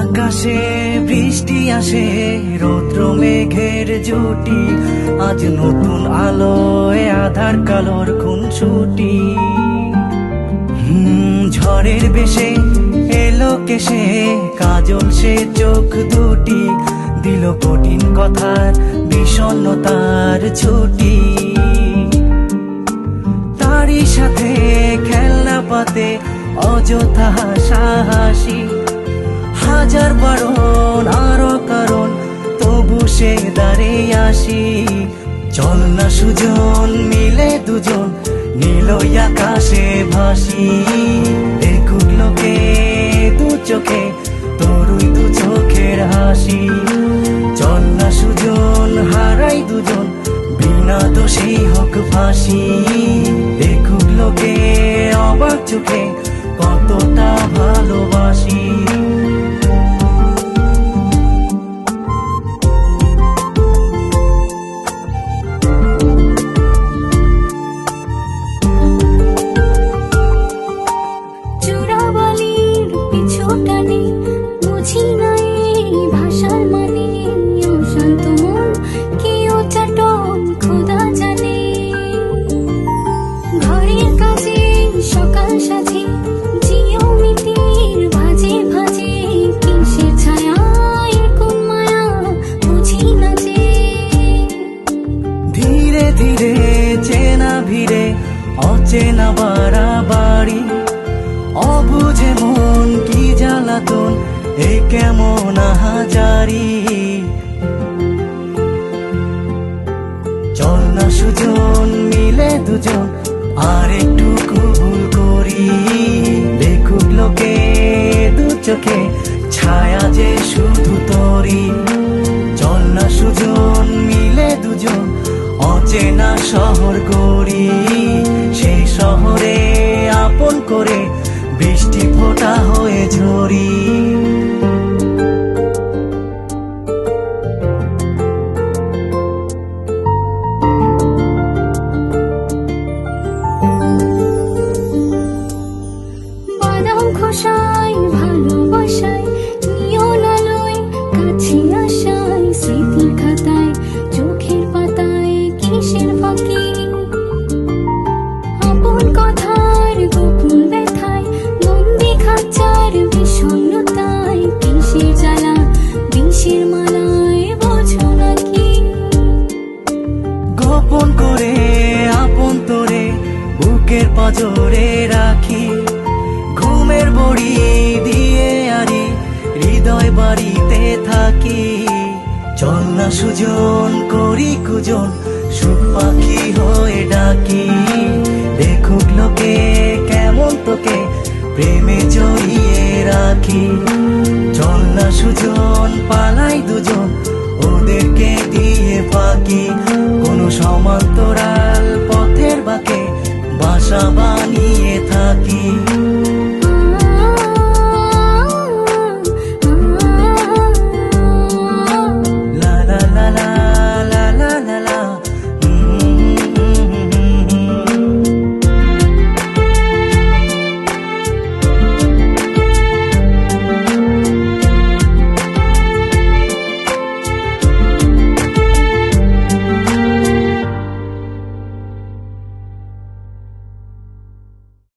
আকাশে বৃষ্টি আসে, রৌদ্র মেঘের জুটি, আজ নতুন আলোয় আধার কালোর খুনসুটি। ঝড়ের বেশে এলো কেশে, কাজল সে চোখ দুটি, দিল কঠিন কথার বিষণ্ণতার ছুটি। তারই সাথে খেলনা পাতে অযথা হাসাহাসি, হাজার বারণ আরো কারণ তবু সে দাঁড়িয়ে আসি। চল না সুজন মিলে দুজন নীলই আকাশে ভাসি, দেখুক লোকে দু চোখে তোরই দু চোখের হাসি। চল না সুজন হারাই দুজন বিনা দোষী হোক ফাঁসি, দেখুক লোকে অবাক চোখে কতটা ভালোবাসি। ধীরে চেনা ভিড়ে অচেনা বাড়াবাড়ি, অবুঝে মন কি জ্বালাতন এ কেমন আহাজারি। চল না সুজন মিলে দুজন আর একটু কবুল করি, দেখুক লোকে দু চোখে ছায়া যে শুধু তোরি। চল না সুজন মিলে দুজন অচেনা শহর গড়ি, সেই শহরে আপন করে বৃষ্টি ফোঁটা হয়ে ঝরি। বাদাম খোসায় ভালোবাসায় নিয়ন আলোয় কাছে আসায়, স্মৃতির খাতায় চোখের পাতায় কিসের ফাঁকি। আপন কথার গোপন ব্যথায় বন্দি খাঁচার বিষণ্ণতায়, কিসের জ্বালা বিষের মালায় বোঝো নাকি। গোপন করে আপন তোরে বুকের পাজরে রাখি, ঘুমের বড়ি দিয়ে আরি হৃদয় বাড়িতে থাকি। চল না সুজন করি কুজন সুখ পাখি হয়ে ডাকি, দেখুক লোকে কেমন তোকে প্রেমে জড়িয়ে রাখি। চল না সুজন পালাই দুজন ওদেরকে দিয়ে ফাঁকি, কোনো সমান্তরাল পথের বাঁকে বাসা বানি